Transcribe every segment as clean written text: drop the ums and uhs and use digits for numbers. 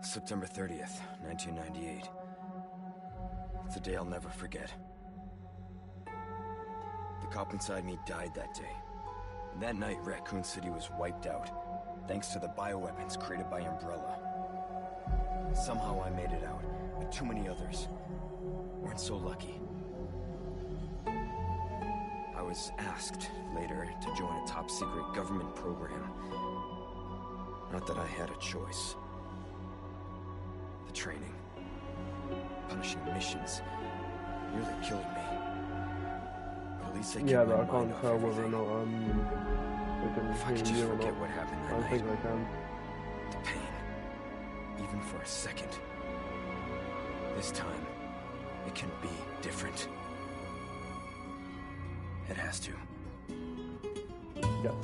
September 30th, 1998. It's a day I'll never forget. The cop inside me died that day. And that night, Raccoon City was wiped out, thanks to the bioweapons created by Umbrella. Somehow I made it out, but too many others weren't so lucky. I was asked later to join a top-secret government program. Not that I had a choice. The training, punishing missions, nearly killed me. But at least they kept my mind off everything. If I could just forget what happened that night, the pain, even for a second. This time, it can be different. It has to. Yes.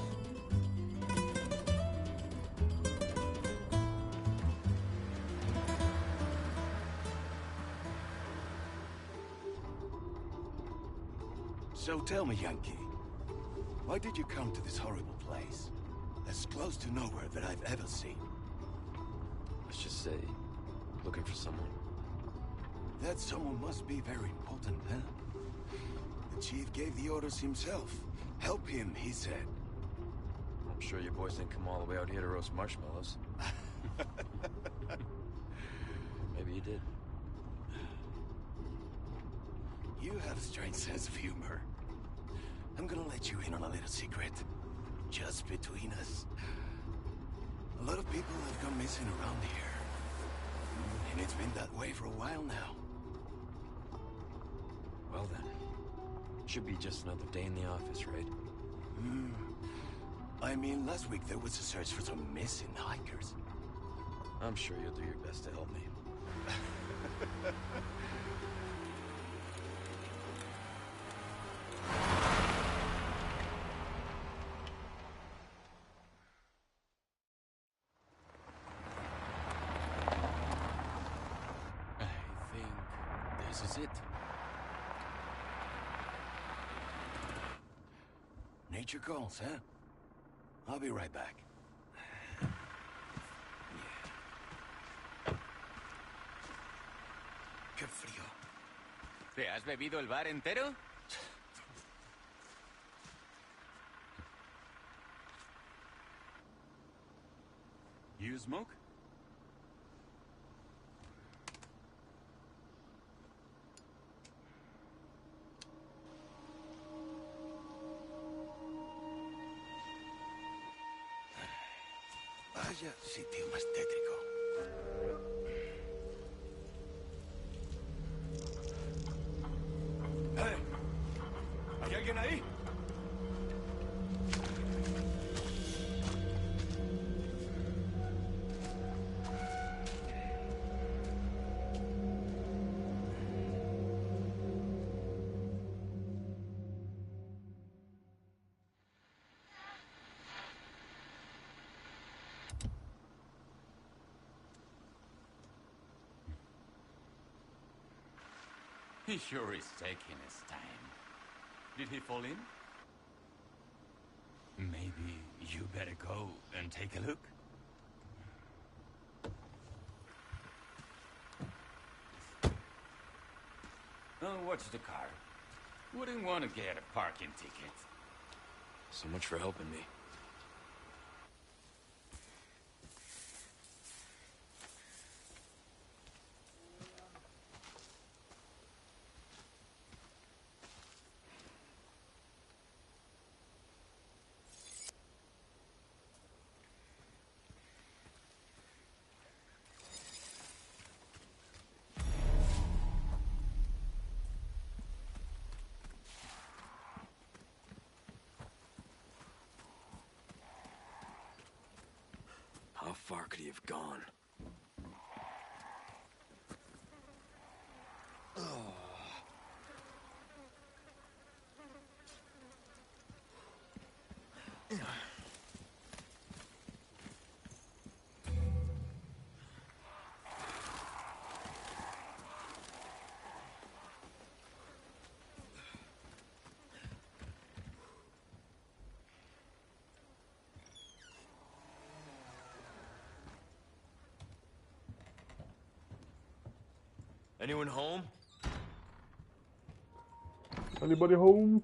So tell me, Yankee, why did you come to this horrible place? As close to nowhere that I've ever seen. Let's just say, looking for someone. That someone must be very important, huh? The chief gave the orders himself. Help him, he said. I'm sure your boys didn't come all the way out here to roast marshmallows. Maybe you did. You have a strange sense of humor. I'm gonna let you in on a little secret. Just between us. A lot of people have gone missing around here. And it's been that way for a while now. Well then, should be just another day in the office, right? I mean, last week there was a search for some missing hikers. I'm sure you'll do your best to help me. This is it. Nature calls, huh? I'll be right back. Qué frío. ¿Te has bebido el bar entero? You smoke? Vaya sitio más tétrico. ¡Eh! ¿Hay alguien ahí? He sure is taking his time. Did he fall in? Maybe you better go and take a look. Oh, watch the car. Wouldn't want to get a parking ticket. So much for helping me. How far could he have gone? Anyone home? Anybody home?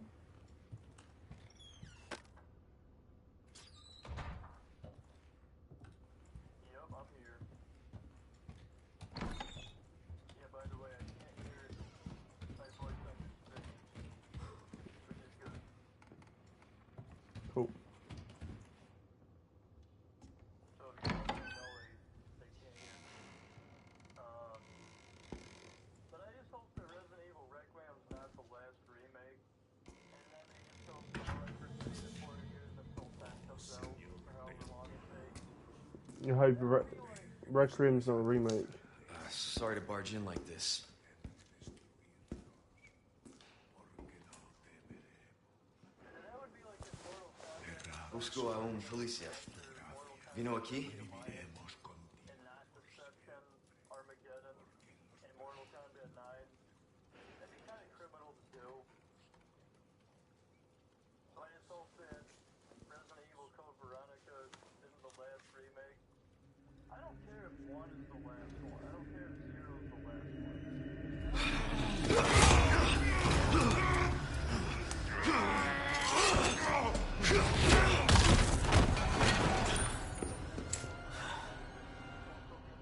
Yep, I'm here. Yeah, by the way, I can't hear my voice on your screen, which is good. Cool. So if you want to know, they can't hear me. But I just hope that Resident Evil Requiem's not the last remake, and that they can still sell it for 3 to 4 years until time comes out, or however long it takes. You hope Requiem's not a remake. Sorry to barge in like this. That would be like in Mortal Kombat. Busco a un policía. Vino aquí? And not Deception, Armageddon, and Mortal Kombat 9. That'd be kind of criminal to do. So I just hope that Resident Evil Code Veronica isn't the last remake. I don't care if 1 is the last one. I don't care if 0 is the last one.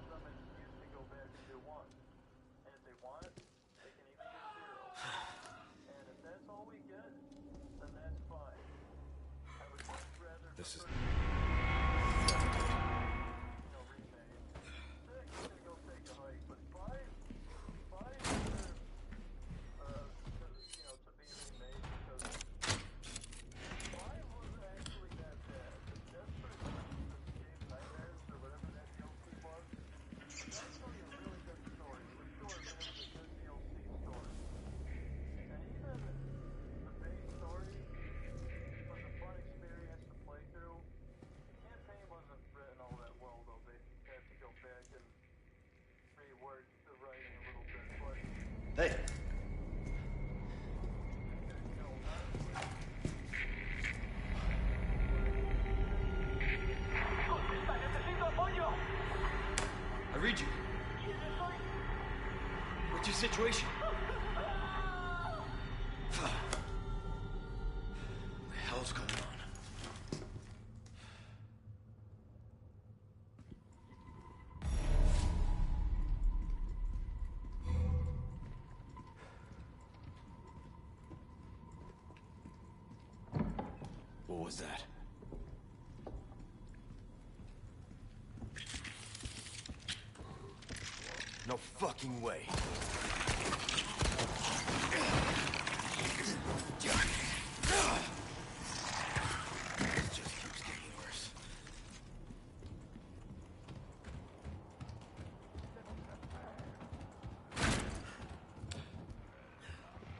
Some excuse to go back and do 1. And if they want, they can even get 0. And if that's all we get, then that's fine. I would much rather This is... remake. 6 is gonna go take a hike, but 5 deserves, to be remade because 5 wasn't actually that bad. The Desperate Escape Nightmares or whatever that DLC was, it's actually a really good story. It was short, but it was a good DLC story. And even the base story was a fun experience to play through. The campaign wasn't written all that well, though. They had to go back and rework the writing a little bit, but Hey! I read you. What's your situation? What the hell's going on? What was that? No fucking way. It just keeps getting worse.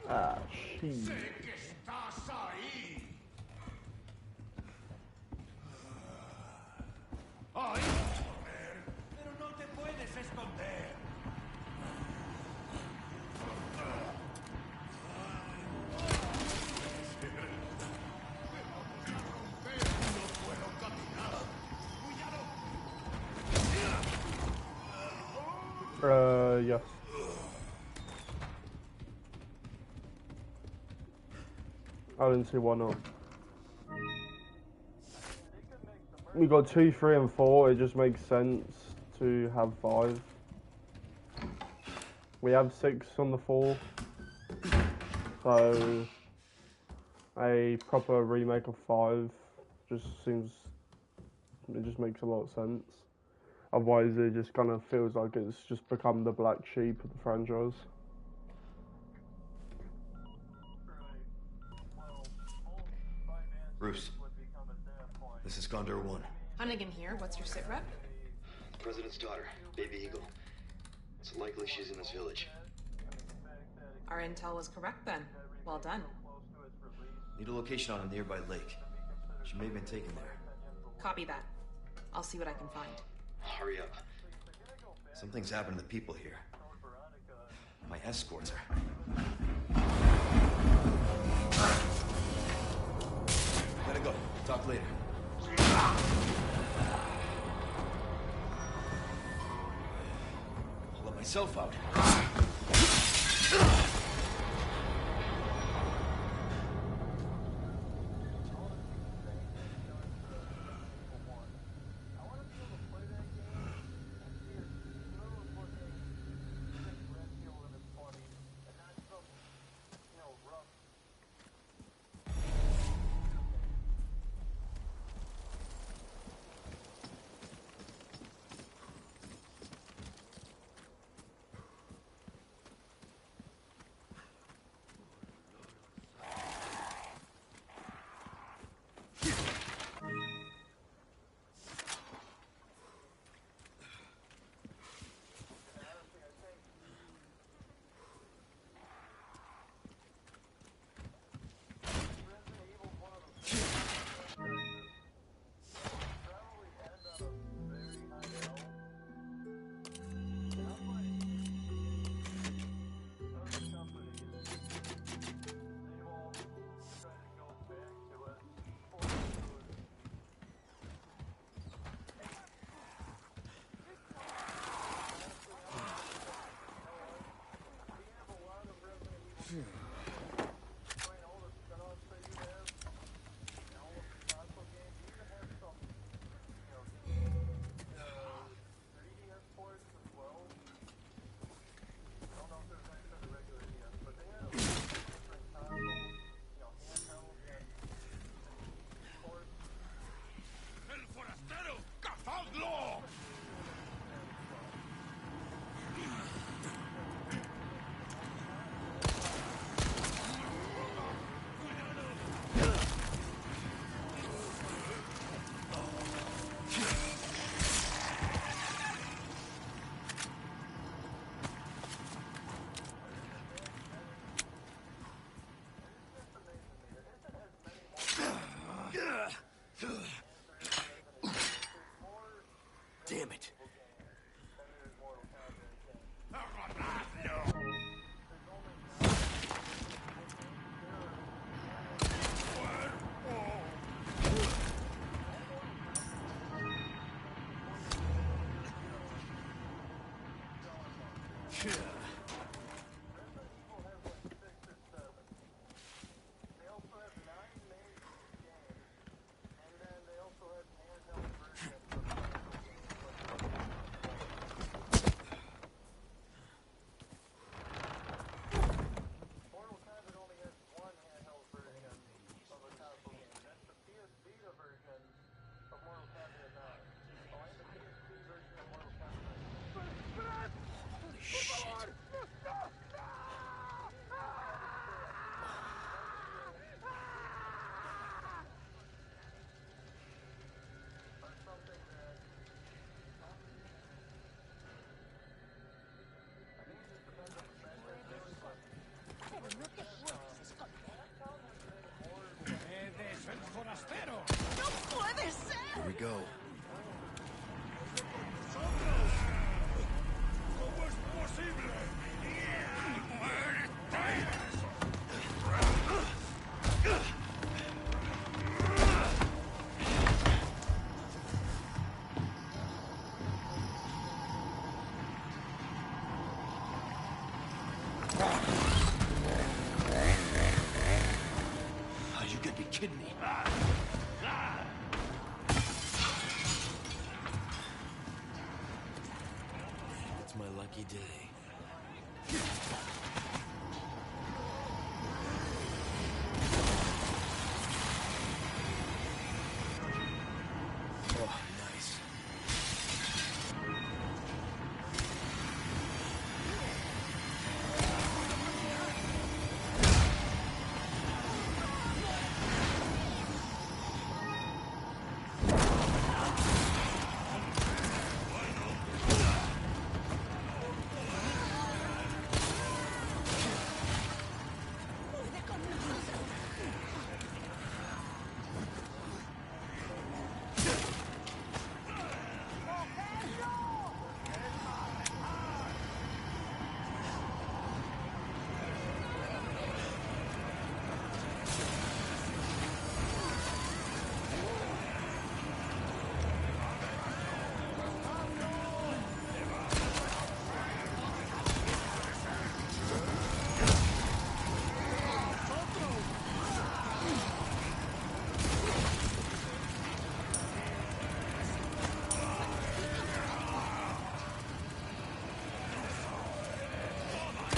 Ah, shit. que estás ahí. ¡Ahí! Joder, pero no te puedes esconder. No puedo caminar. ¡Cuidado! Yes. I didn't see why not. We got 2, 3, and 4. It just makes sense to have 5. We have 6 on the 4. So a proper remake of 5 just seems, it just makes a lot of sense. Otherwise it just kind of feels like it's just become the black sheep of the franchise. Bruce, this is Condor 1. Hunnigan here. What's your sit rep? President's daughter, Baby Eagle. It's likely she's in this village. Our intel was correct then. Well done. Need a location on a nearby lake. She may have been taken there. Copy that. I'll see what I can find. Hurry up. Something's happened to the people here. My escorts are... Gotta go. Talk later. I'll let myself out. Damn it. Here we go. Oh, you gotta be kidding me. It's my lucky day. Oh, nice.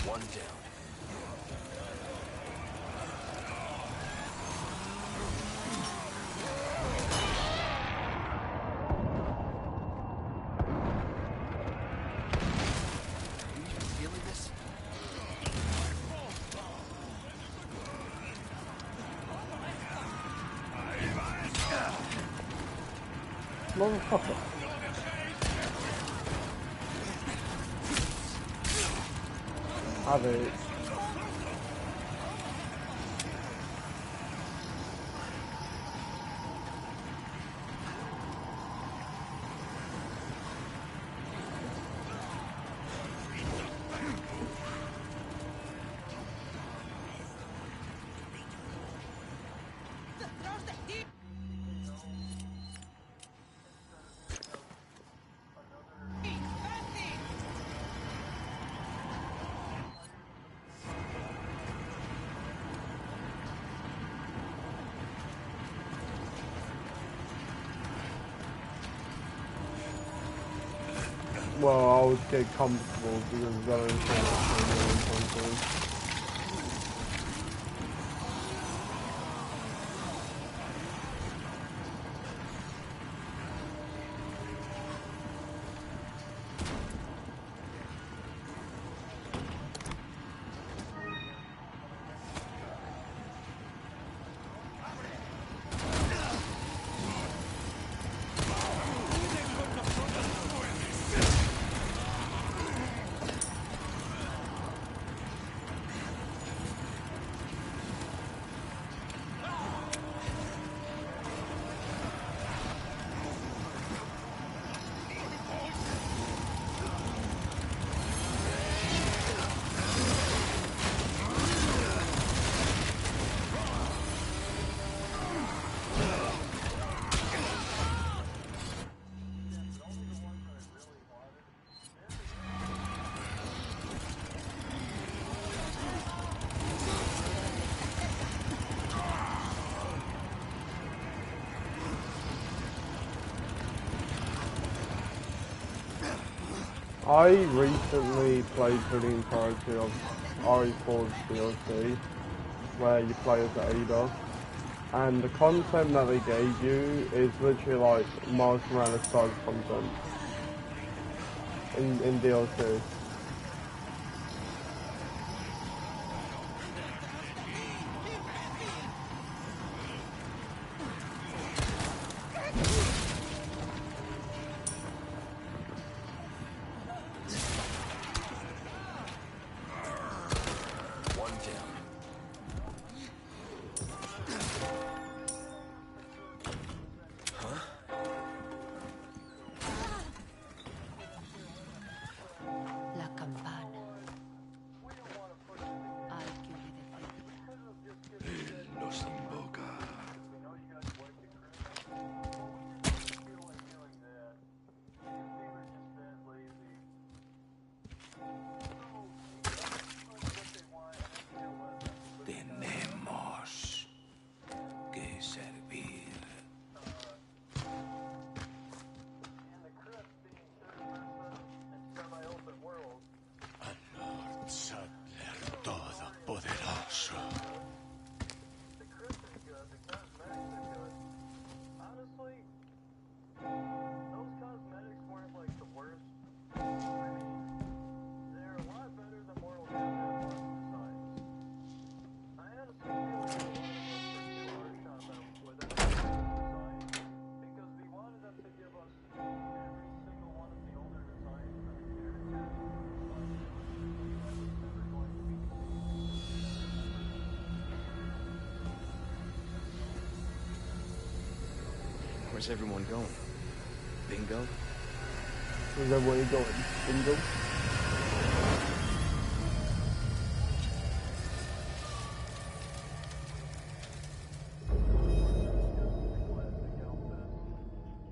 One down. Are you even feeling this? Motherfucker. Have it. Well, I would get comfortable because I don't think it's I recently played through the entirety of RE4's DLC, where you play as Ada, and the content that they gave you is literally like Miles Morales style content in DLC. One down. Huh? La campana. Al que obedecer. Los invoca. Tenemos que servir. Al Lord Sattler Todopoderoso. Honestly, those cosmetics weren't like the worst. I mean, they're a lot better than Mortal Kombat 1's designs. I honestly feel like a lot of us were too harsh on them with their designs because we wanted them to give us every single one of the older designs for the characters, but that was never going to be the case. Where's everyone going? Bingo? Where's everybody going? Bingo?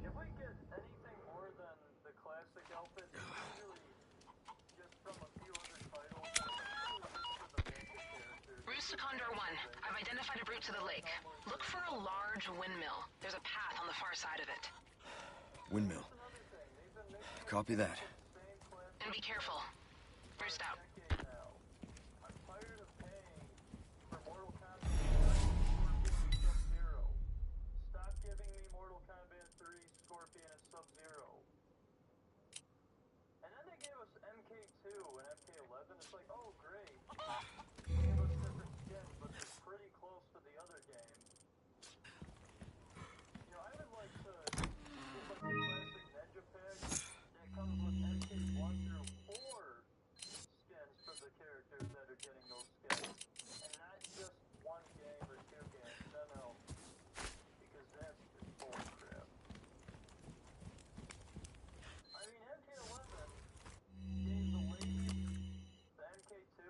If we get anything more than the classic outfit, usually just from a few other titles, usually just for the basic characters. Routes to Condor 1. I've identified a route to the lake. Look for a large windmill. There's a path on the far side of it. Windmill. Copy that. And be careful. Roost out. I'm tired of paying for Mortal Kombat 3, Scorpion, and Sub-Zero. Stop giving me Mortal Kombat 3, Scorpion, and Sub-Zero. And then they gave us MK2 and MK11. It's like, oh great. They gave us different skins, but they're pretty close to the other game. You know, I would like to get like the classic Ninja pack that comes with MK1 through 4 skins for the characters that are getting those skins. And not just one game or 2 games. No. Because that's just bullcrap. I mean, MK11 gave the lady the MK2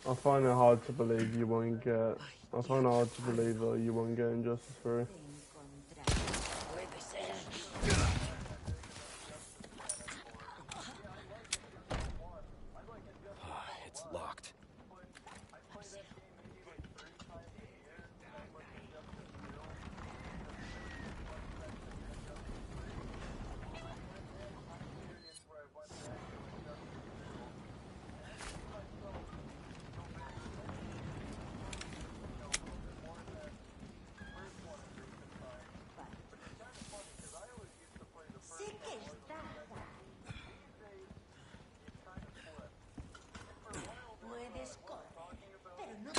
I find it hard to believe you won't get. I find it hard to believe that you won't get Injustice 3. It's locked. Puedes correr, pero no.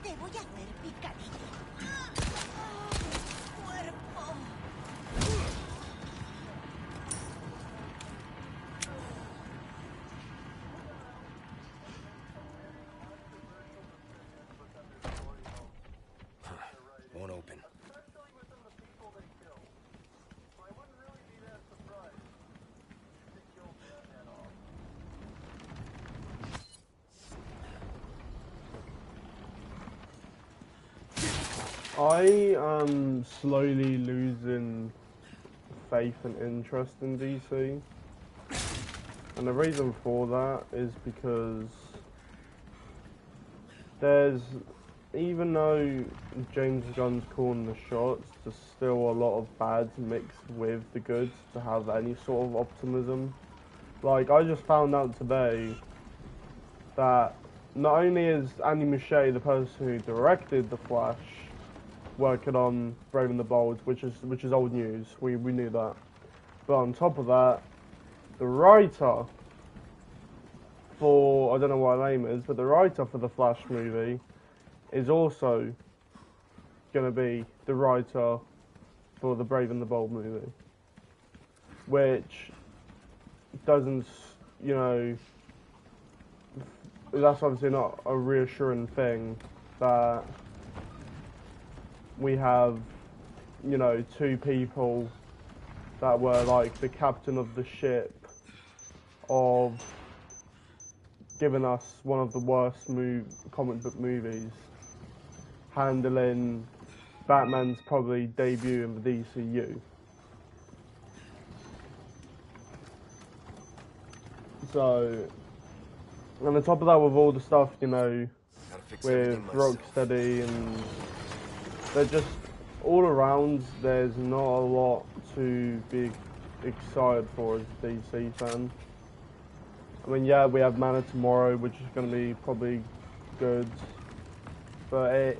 Te voy a hacer picadillo. Cuerpo. Won't open. I am slowly losing faith and interest in DC. And the reason for that is because even though James Gunn's calling the shots, there's still a lot of bads mixed with the goods to have any sort of optimism. Like, I just found out today that not only is Andy Muschietti the person who directed The Flash, working on Brave and the Bold, which is old news. We knew that. But on top of that, the writer for, I don't know what her name is, but the writer for the Flash movie is also going to be the writer for the Brave and the Bold movie. Which doesn't, you know, that's obviously not a reassuring thing that we have, you know, two people that were like the captain of the ship of giving us one of the worst comic book movies, handling Batman's probably debut in the DCU. So, and on top of that, with all the stuff, you know, with Rocksteady, and they're just all around, there's not a lot to be excited for as a DC fan. I mean, yeah, we have Man of Tomorrow, which is going to be probably good, but it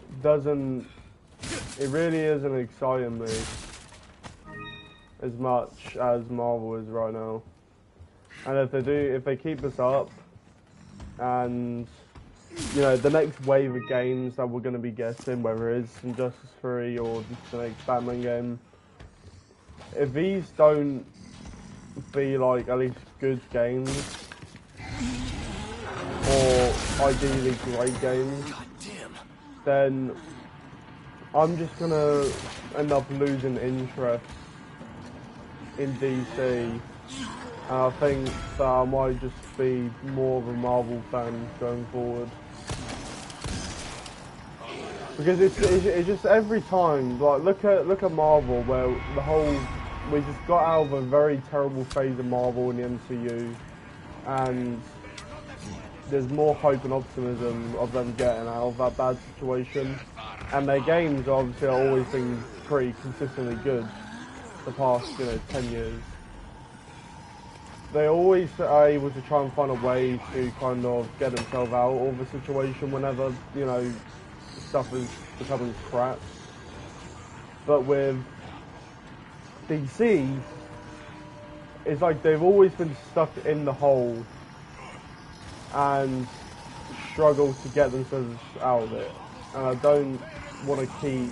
really isn't exciting me as much as Marvel is right now. And if they keep this up, and you know, the next wave of games that we're going to be getting, whether it's Injustice 3 or the next Batman game, if these don't be like at least good games, or ideally great games, then I'm just going to end up losing interest in DC. And I think that I might just be more of a Marvel fan going forward. Because it's just every time, like look at Marvel, where we just got out of a very terrible phase of Marvel in the MCU, and there's more hope and optimism of them getting out of that bad situation. And their games obviously are always been pretty consistently good the past, you know, 10 years. They always are able to try and find a way to kind of get themselves out of a situation whenever, you know, stuff is becoming crap. But with DC, it's like they've always been stuck in the hole and struggle to get themselves out of it. And I don't want to keep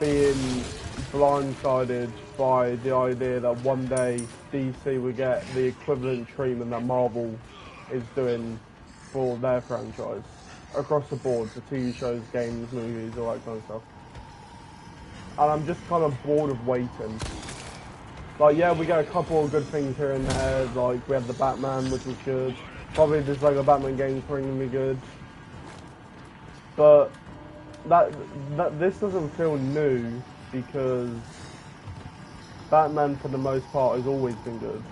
being blindsided by the idea that one day DC will get the equivalent treatment that Marvel is doing for their franchise across the board, for TV shows, games, movies, all that kind of stuff. And I'm just kind of bored of waiting. Like, yeah, we get a couple of good things here and there, like we have the Batman, which was good. Probably there's like a Batman game's probably gonna be good. But that this doesn't feel new because Batman for the most part has always been good.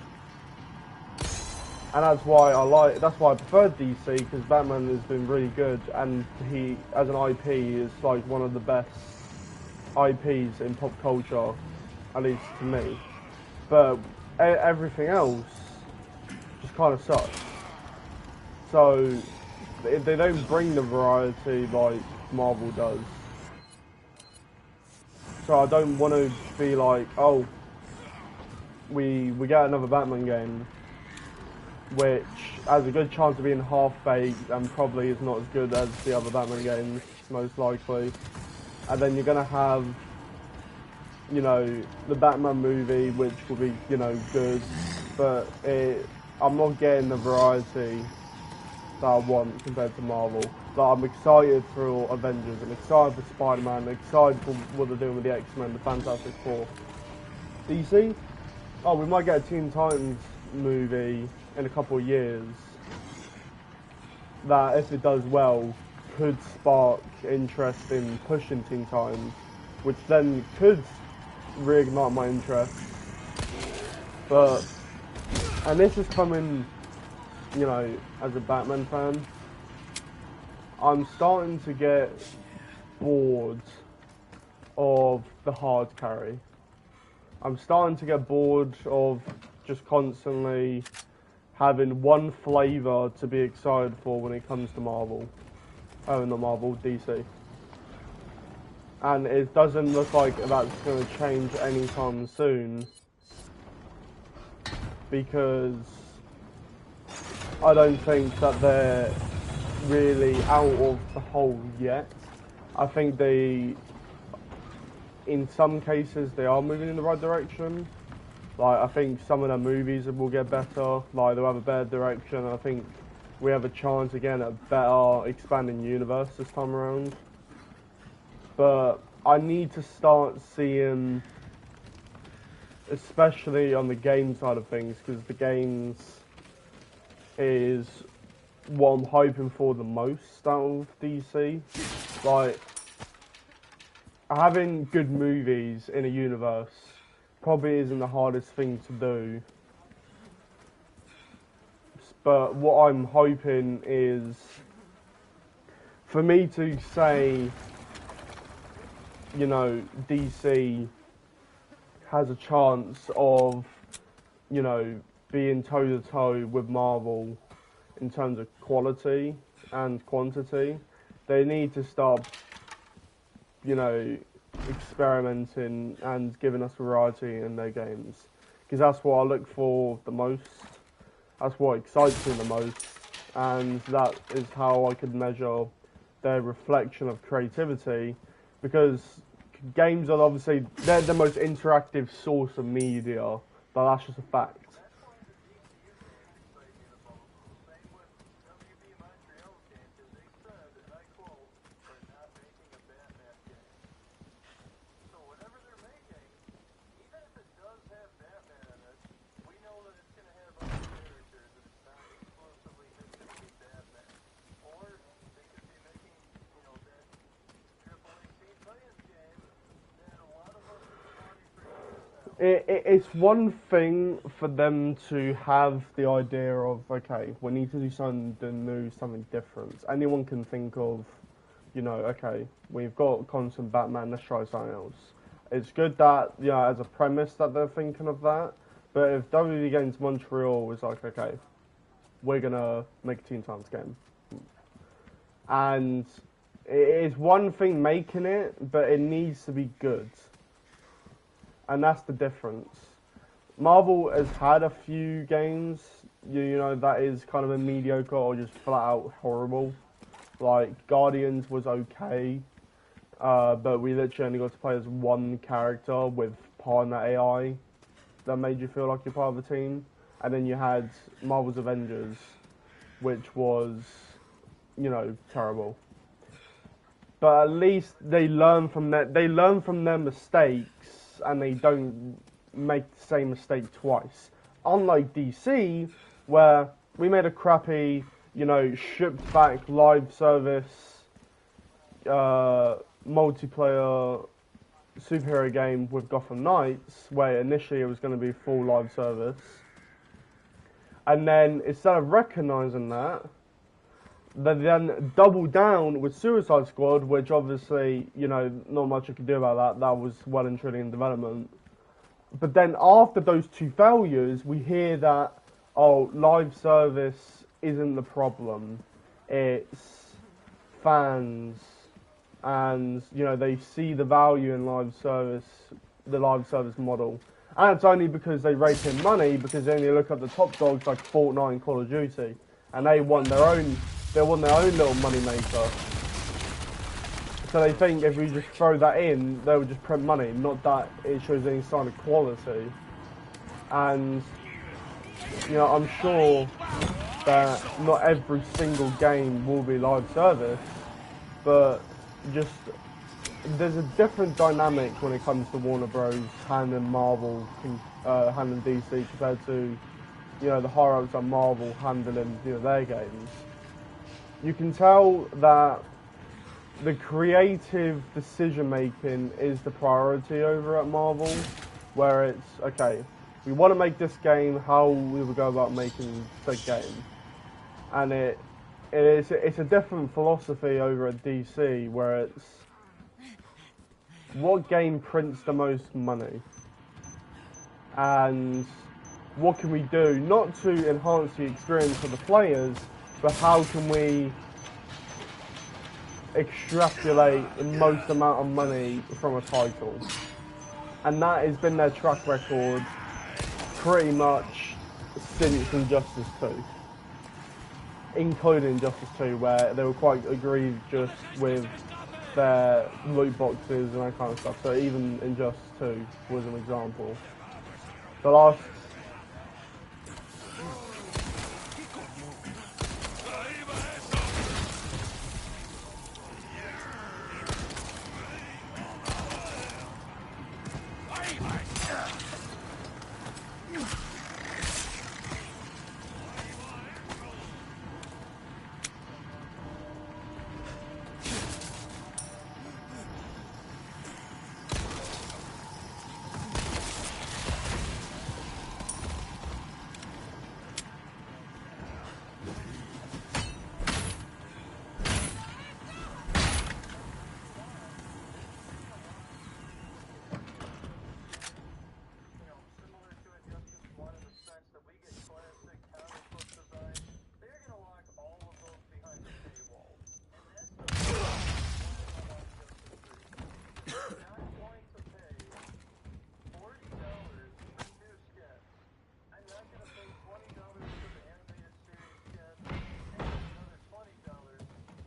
And that's why I prefer DC, because Batman has been really good, and he, as an IP, is like one of the best IPs in pop culture, at least to me. But everything else just kind of sucks. So they don't bring the variety like Marvel does. So I don't want to be like, oh, we get another Batman game, which has a good chance of being half-baked and probably is not as good as the other Batman games, most likely. And then you're going to have, you know, the Batman movie, which will be, you know, good, but I'm not getting the variety that I want compared to Marvel. Like, I'm excited for Avengers, I'm excited for Spider-Man, I'm excited for what they're doing with the X-Men, the Fantastic Four. DC? Oh, we might get a Teen Titans movie in a couple of years that, if it does well, could spark interest in pushing Teen Titans, which then could reignite my interest. But, and this is coming, you know, as a Batman fan, I'm starting to get bored of the hard carry. I'm starting to get bored of just constantly having one flavour to be excited for when it comes to Marvel. Oh, not Marvel, DC. And it doesn't look like that's going to change anytime soon, because I don't think that they're really out of the hole yet. I think they, in some cases, they are moving in the right direction. Like, I think some of the movies will get better, like they'll have a better direction. I think we have a chance again at a better expanding universe this time around. But I need to start seeing, especially on the game side of things, because the games is what I'm hoping for the most out of DC. Like, having good movies in a universe probably isn't the hardest thing to do. But what I'm hoping is for me to say, you know, DC has a chance of, you know, being toe-to-toe with Marvel in terms of quality and quantity. They need to start, you know, experimenting and giving us variety in their games, because that's what I look for the most, that's what excites me the most, and that is how I could measure their reflection of creativity, because games are obviously, they're the most interactive source of media, but that's just a fact. It's one thing for them to have the idea of, okay, we need to do something new, something different. Anyone can think of, you know, okay, we've got constant Batman, let's try something else. It's good that, you know, as a premise that they're thinking of that, but if WWE against Montreal was like, okay, we're gonna make a Teen Titans game. And it is one thing making it, but it needs to be good. And that's the difference. Marvel has had a few games, you know, that is kind of a mediocre or just flat out horrible. Like, Guardians was okay, but we literally only got to play as one character with partner AI that made you feel like you're part of a team. And then you had Marvel's Avengers, which was, you know, terrible. But at least they learn from their mistakes, and they don't make the same mistake twice. Unlike DC, where we made a crappy, you know, shipped back live service, multiplayer superhero game with Gotham Knights, where initially it was going to be full live service. And then instead of recognizing that, they then doubled down with Suicide Squad, which obviously, you know, not much you could do about that. That was well and truly in development. But then after those two failures, we hear that, oh, live service isn't the problem. It's fans. And, you know, they see the value in live service, the live service model. And it's only because they rake in money, because they only look at the top dogs like Fortnite and Call of Duty. And they want their own little money maker. So they think if we just throw that in, they would just print money, not that it shows any sign of quality. And, you know, I'm sure that not every single game will be live service, but just, there's a different dynamic when it comes to Warner Bros. Handling Marvel, handling DC compared to, you know, the higher ups at Marvel handling, you know, their games. You can tell that the creative decision making is the priority over at Marvel, where it's, okay, we want to make this game, how we will go about making the game. And it's a different philosophy over at DC, where it's what game prints the most money, and what can we do, not to enhance the experience for the players, but how can we extrapolate the most amount of money from a title. And that has been their track record pretty much since Injustice 2. Including Injustice 2, where they were quite egregious with their loot boxes and that kind of stuff. So even Injustice 2 was an example. The last...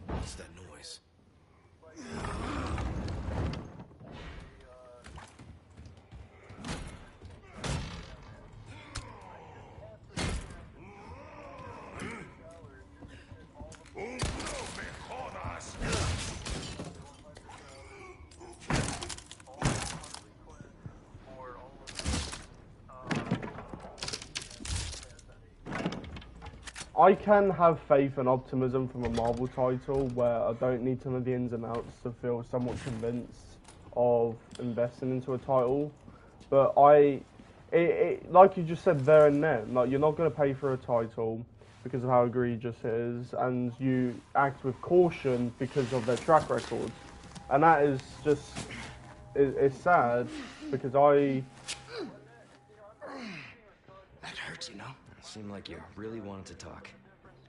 What's that noise? I can have faith and optimism from a Marvel title where I don't need to know the ins and outs to feel somewhat convinced of investing into a title. But like you just said there and then, like, you're not going to pay for a title because of how egregious it is, and you act with caution because of their track record. And that is just, it's sad, because That hurts, you know? It seemed like you really wanted to talk.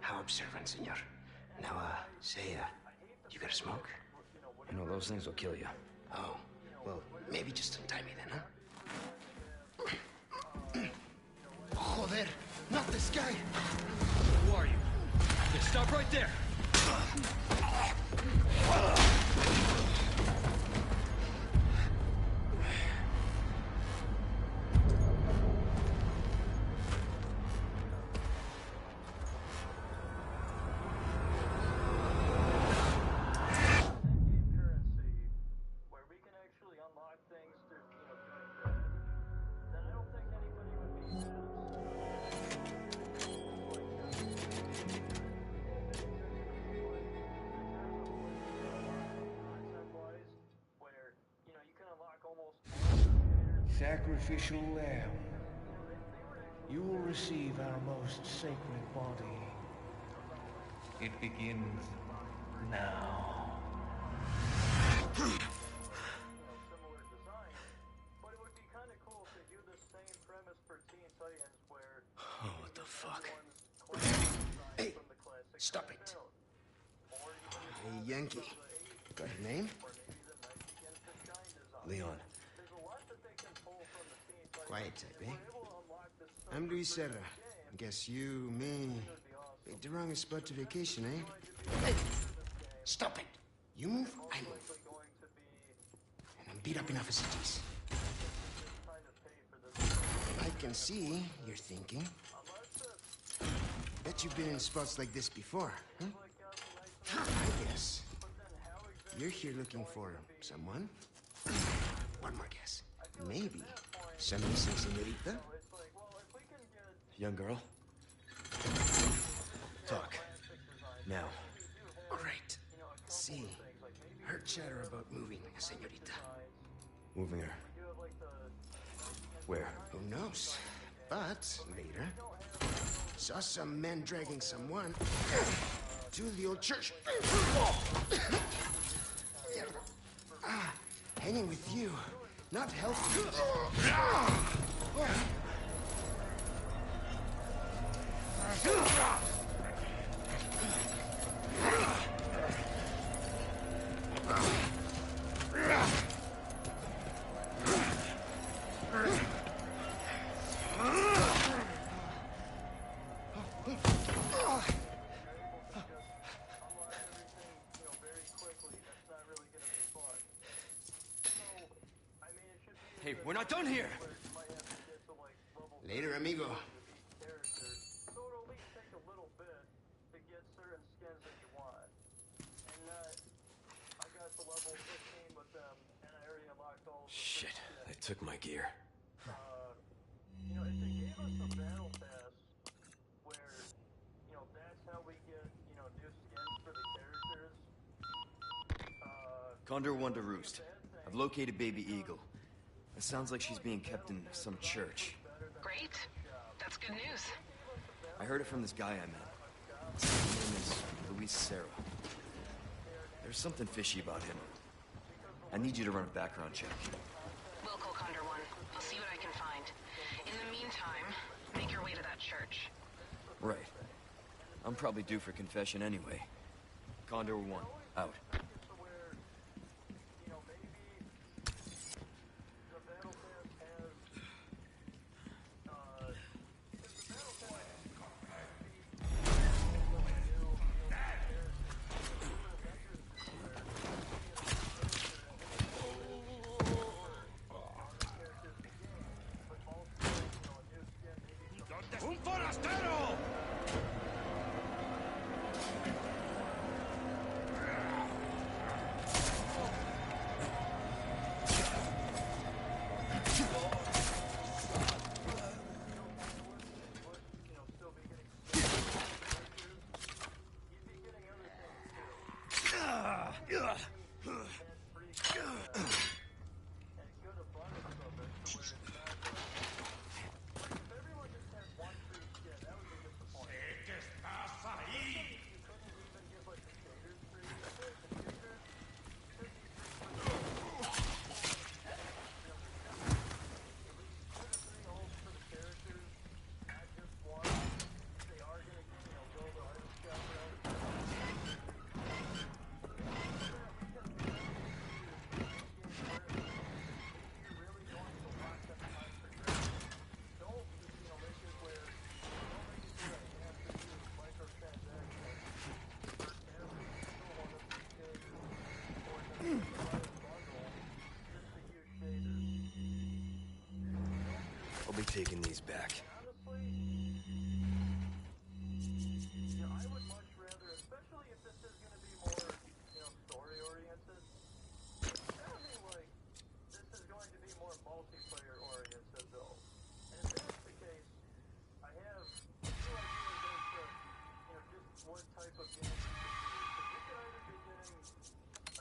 How observant, senor. Now, say, you got a smoke? You know, those things will kill you. Oh, well, maybe just untie me then, huh? Joder, not this guy. Who are you? Okay, stop right there. Sacrificial lamb, you will receive our most sacred body. It begins now. Similar design, but it would be kind of cool to do the same premise for Teen Titans where Oh, what the fuck? hey, Stop it. Hey, Yankee. Got a name? Leon. Quiet type, eh? I'm Luis Serra. Guess you, me, picked the wrongest spot to vacation, eh? Hey! Stop it! You move, I move. And I'm beat up enough as it is. I can see you're thinking. Bet you've been in spots like this before, huh? I guess. You're here looking for someone? One more guess. Maybe some missing señorita? Young girl? Talk. Now. All right. See, heard chatter about moving a señorita. Moving her. Where? Who knows? But later, saw some men dragging someone to the old church. Hanging with you, not healthy. Hey, we're not done here! Later, amigo. So it'll at least take a little bit to get certain skins that you want. And I got to level 15 with them, and I already unlocked all of the Shit, they took my gear. You know, if they gave us a battle pass where, you know, that's how we get, you know, new skins for the characters. Condor 1 to Roost. I've located Baby Eagle. It sounds like she's being kept in some church. Great. That's good news. I heard it from this guy I met. His name is Luis Serra. There's something fishy about him. I need you to run a background check. We'll call Condor 1. I'll see what I can find. In the meantime, make your way to that church. Right. I'm probably due for confession anyway. Condor 1, out. ¡Un forastero! taking these back. Yeah, I would much rather, especially if this is going to be more, story oriented. Sounding like this is going to be more multiplayer oriented though. And if that's the case, I have no idea as to, just what type of game you could do. Because you could either be getting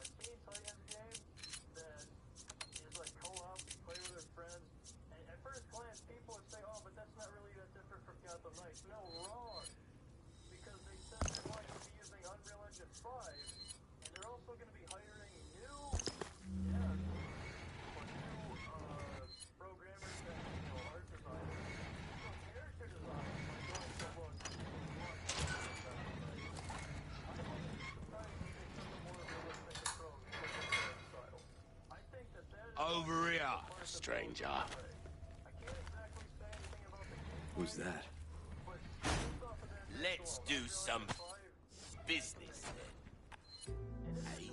a Teen Titans game that is like co-op, you play with your friends, and at first glance people would say, oh, but that's not really that different from Gotham Knights. No, wrong. Because they said they're going to be using Unreal Engine 5, and they're also going to be hiring new, programmers and, art designers, character designers are going to look over here, stranger. Who's that? Let's do some business then. Hey.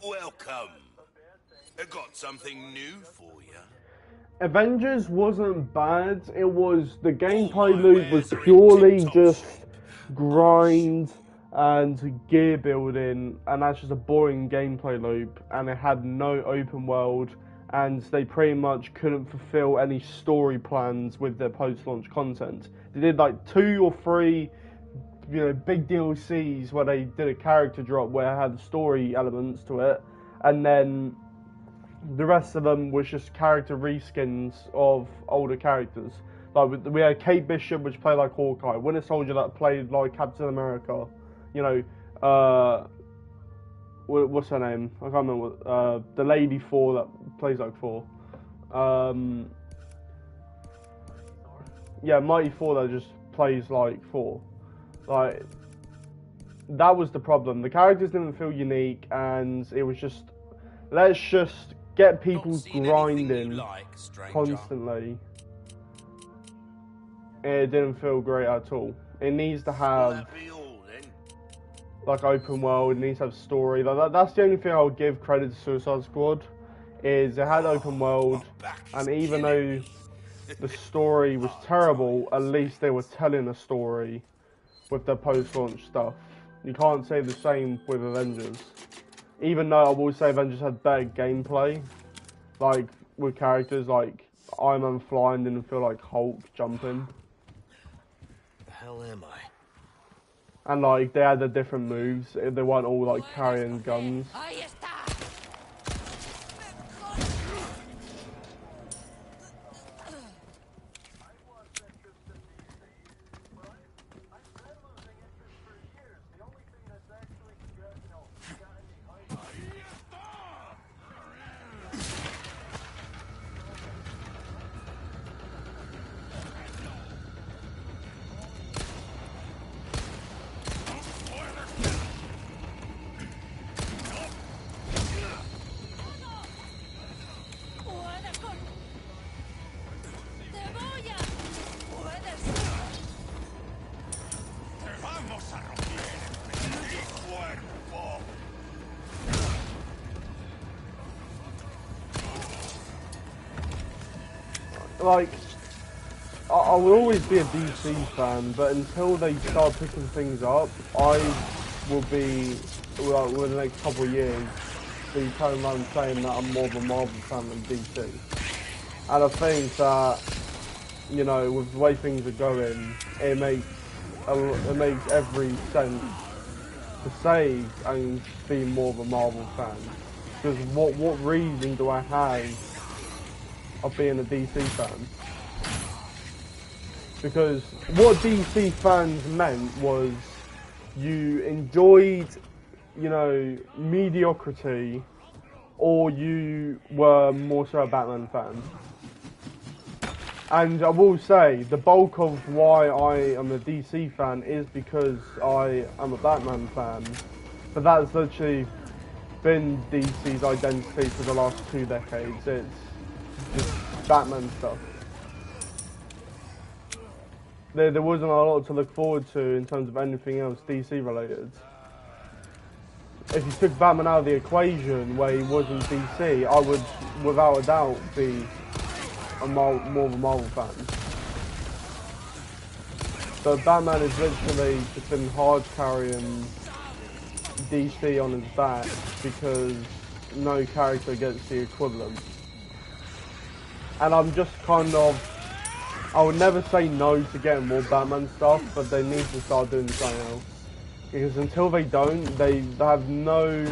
Welcome. I got something new for you. Avengers wasn't bad. It was the gameplay loop was purely just grind and gear building, and that's just a boring gameplay loop. And it had no open world, and they pretty much couldn't fulfill any story plans with their post-launch content. They did like 2 or 3, big DLCs where they did a character drop where it had story elements to it, and then the rest of them was just character reskins of older characters. Like we had Kate Bishop, which played like Hawkeye, Winter Soldier that played like Captain America. What's her name? I can't remember. The lady Thor that plays like Thor. Yeah, Mighty Thor that just plays like Thor. Like, that was the problem. The characters didn't feel unique, and it was just, let's just get people grinding constantly. It didn't feel great at all. It needs to have like open world. It needs to have story. That's the only thing I would give credit to Suicide Squad, is it had open world, and even though the story was terrible, at least they were telling a story with their post-launch stuff. You can't say the same with Avengers. Even though I will say Avengers had better gameplay, like with characters like Iron Man flying didn't feel like Hulk jumping. The hell am I? And like they had the different moves. They weren't all like carrying guns. Like, I will always be a DC fan, but until they start picking things up, I will be, like, within the next couple of years, be turning around saying that I'm more of a Marvel fan than DC. And I think that, with the way things are going, it makes every sense to say and be more of a Marvel fan. Because what reason do I have of being a DC fan? Because what DC fans meant was you enjoyed, mediocrity, or you were more so a Batman fan. And I will say, the bulk of why I am a DC fan is because I am a Batman fan. But that's literally been DC's identity for the last 2 decades. It's just Batman stuff. There wasn't a lot to look forward to in terms of anything else DC related. if you took Batman out of the equation where he was in DC, I would, without a doubt, be more of a Marvel fan. But Batman is literally just been hard carrying DC on his back because no character gets the equivalent. And I'm just kind of, I would never say no to getting more Batman stuff, but they need to start doing something else. Because until they don't, they have no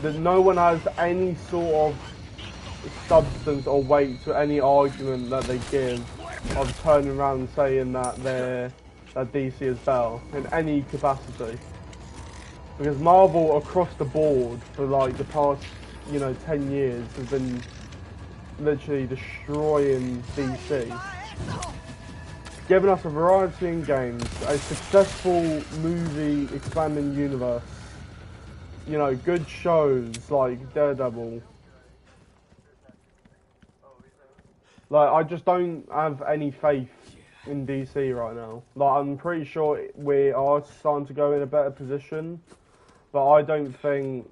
one has any sort of substance or weight to any argument that they give of turning around and saying that DC is better in any capacity. Because Marvel across the board for like the past, 10 years has been literally destroying DC. Giving us a variety in games, a successful movie expanding universe, good shows like Daredevil. Like, I just don't have any faith in DC right now. Like, I'm pretty sure we are starting to go in a better position, but I don't think...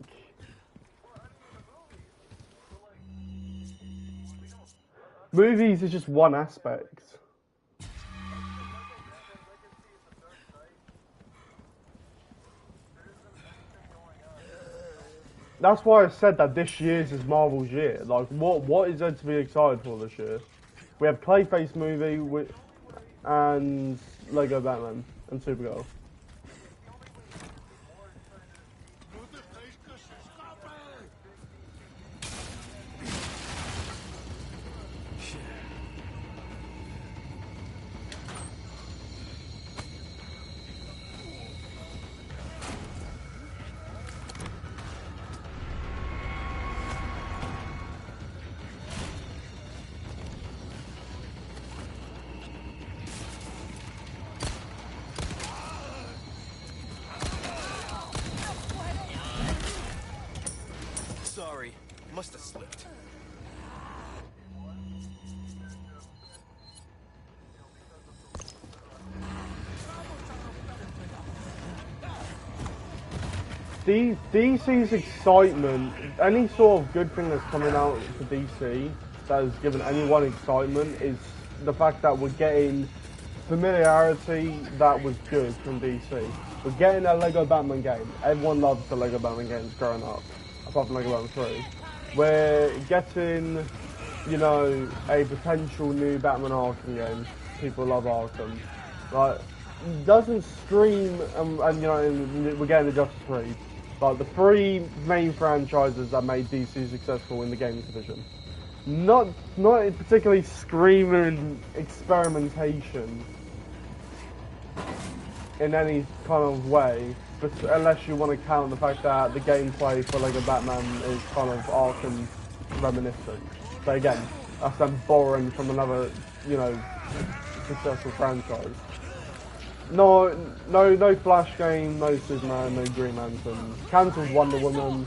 Movies is just one aspect. That's why I said that this year's is Marvel's year. Like, what is there to be excited for this year? We have Clayface movie and Lego Batman and Supergirl. Sorry, must have slipped. DC's excitement, any sort of good thing that's coming out for DC that has given anyone excitement is the fact that we're getting familiarity that was good from DC. We're getting a Lego Batman game. Everyone loves the Lego Batman games growing up, apart from Lego Batman 3. We're getting, a potential new Batman Arkham game. People love Arkham. Like, doesn't scream, and we're getting the Justice League. Like, the three main franchises that made DC successful in the gaming division. Not particularly screaming experimentation in any kind of way, but unless you want to count the fact that the gameplay for Lego Batman is kind of Arkham reminiscent. But again, that's them borrowing from another, successful franchise. No Flash game, no Superman, no Green Lantern. Cancelled Wonder Woman.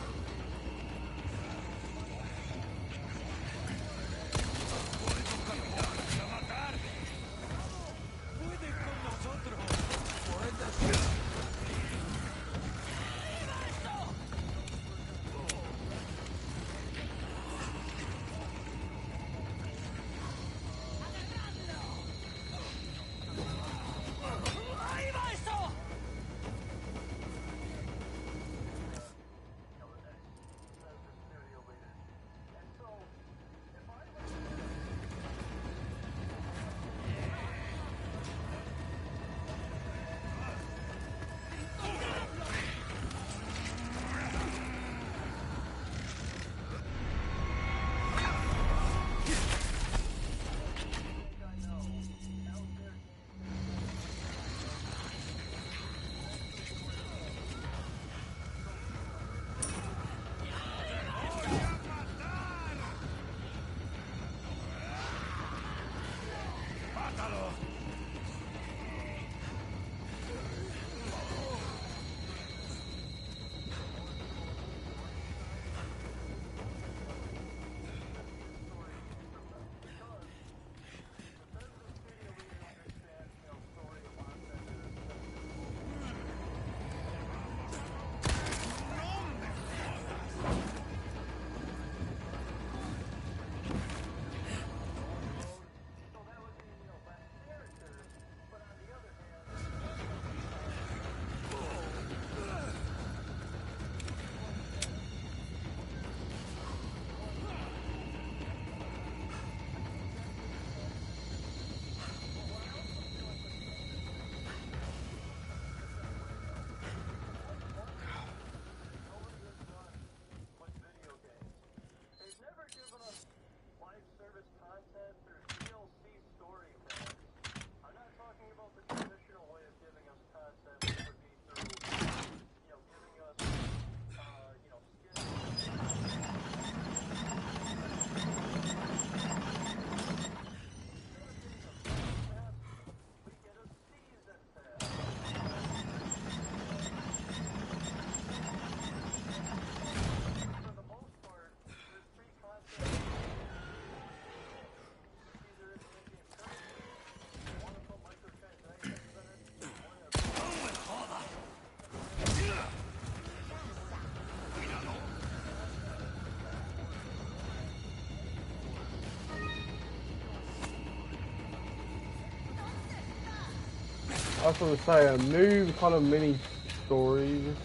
That's what I'm saying. New kind of mini stories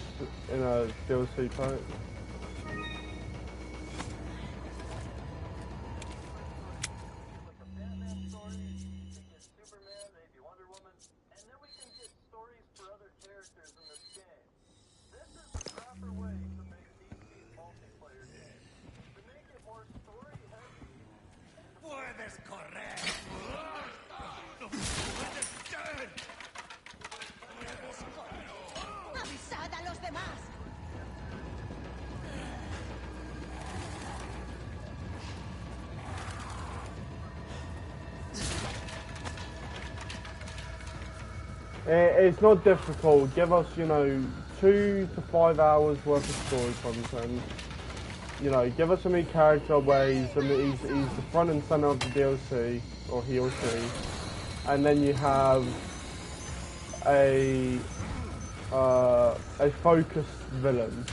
in a DLC pack. Puedes correr. No puedes ser. ¡Avisad a los demás! It's not difficult. Give us, you know, 2 to 5 hours worth of story content. You know, give us a new character where he's the front and center of the DLC, or he or she, and then you have a focused villain.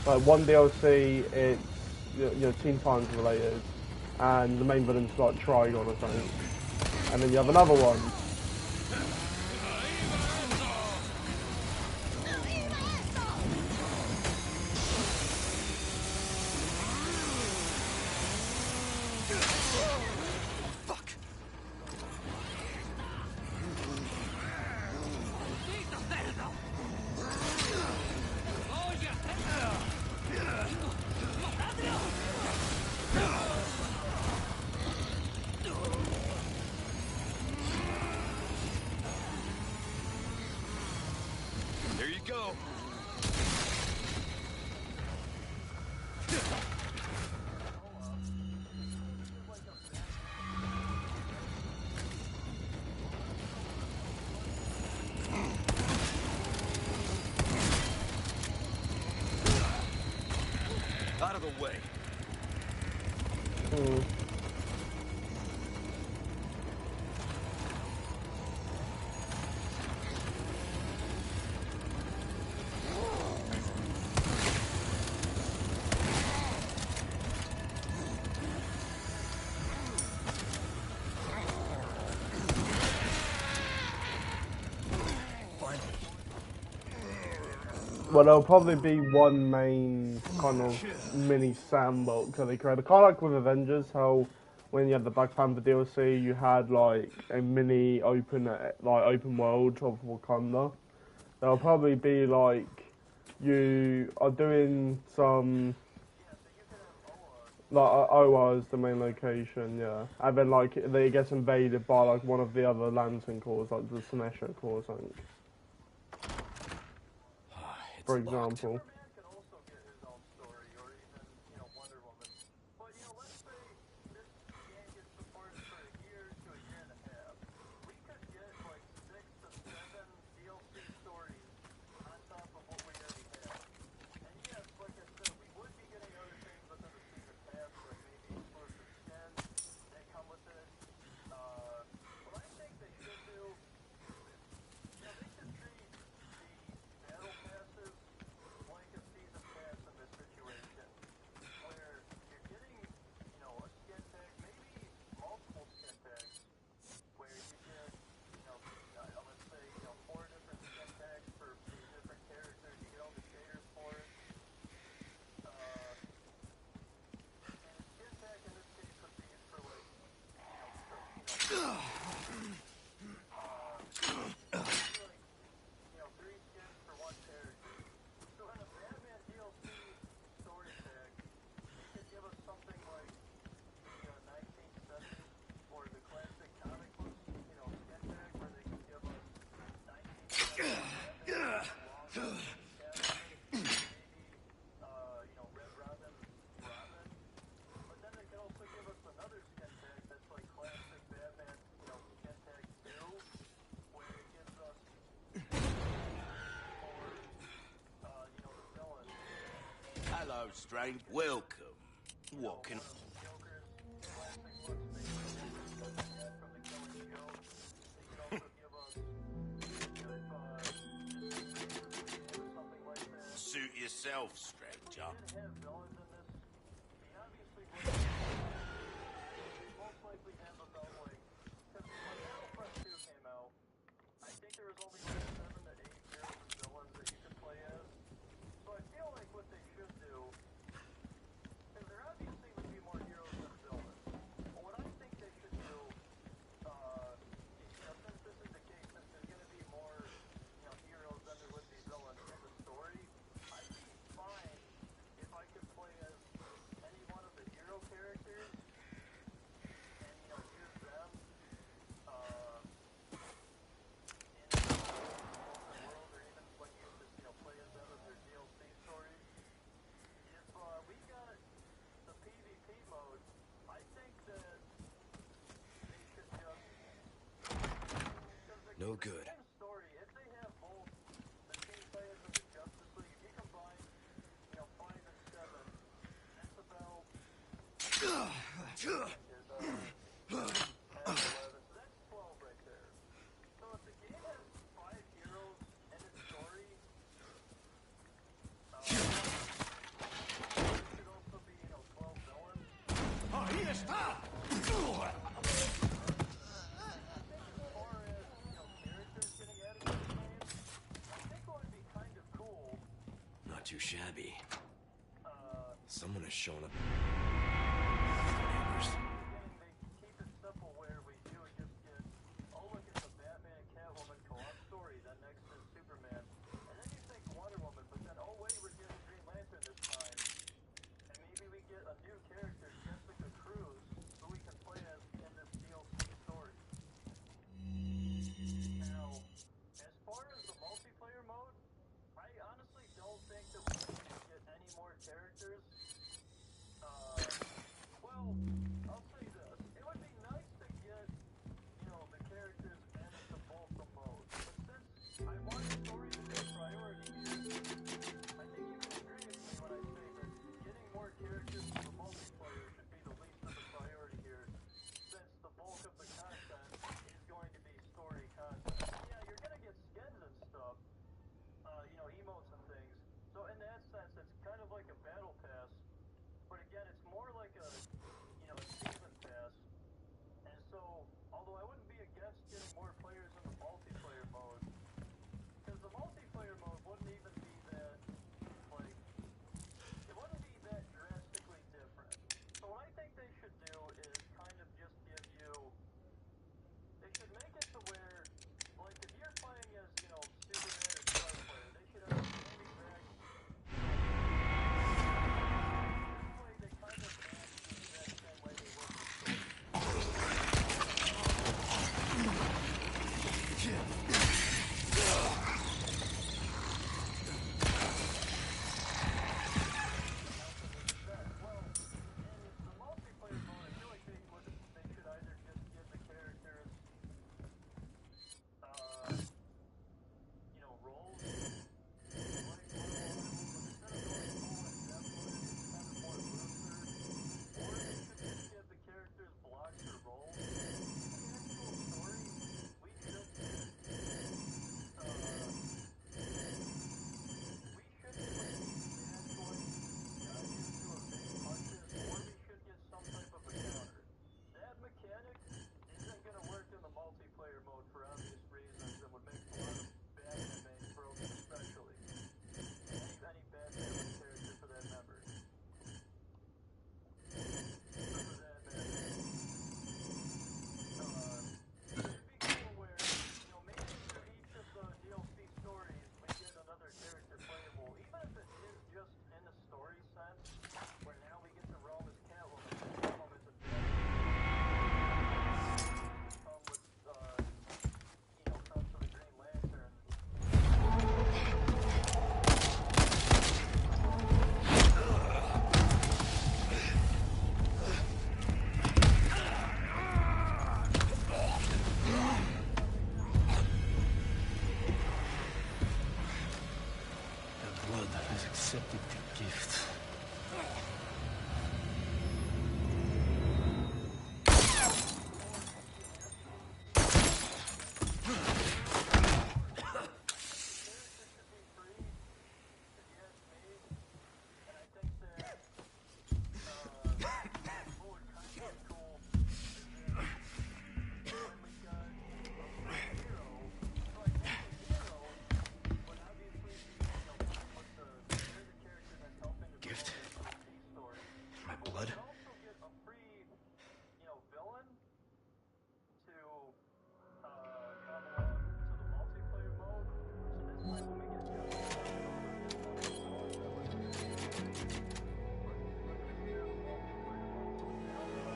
Like one DLC, it's you know Teen Titans related, and the main villain's like Trigon or something, and then you have another one. There you go. Out of the way. Well, there'll probably be one main kind of mini sandbox that they created. Kind of like with Avengers, how when you had the Black Panther DLC, you had like a mini open world of Wakanda. There'll probably be like you are doing some like Oa is the main location, yeah, and then like they get invaded by like one of the other Lantern Corps, like the Sinestro Corps, I think. For example. Hello, strange. Welcome. Walking. Suit yourself, stranger. only like 7 to 8 heroes and villains that you can play as. So I feel like what they should do, because there obviously would be more heroes than villains. But what I think they should do, since this is the case, since there's going to be more, heroes than there would be villains in the story, I'd be fine if I could play as any one of the hero characters and, use them, in the open world, or even when you just, play as them as their DLC stories. If, we got the PvP mode, I think that they should just... No good. Same story, if they have both the Teen Titans and the Justice League, if you combine, 5 and 7, that's about... is, 10, 11, so that's 12 right there. So if the game has 5 heroes and its story, there should also be, 12 villains. ¡Ahí está! As far as, characters getting added to the game, I think what would be kind of cool, Not too shabby. Someone has shown up.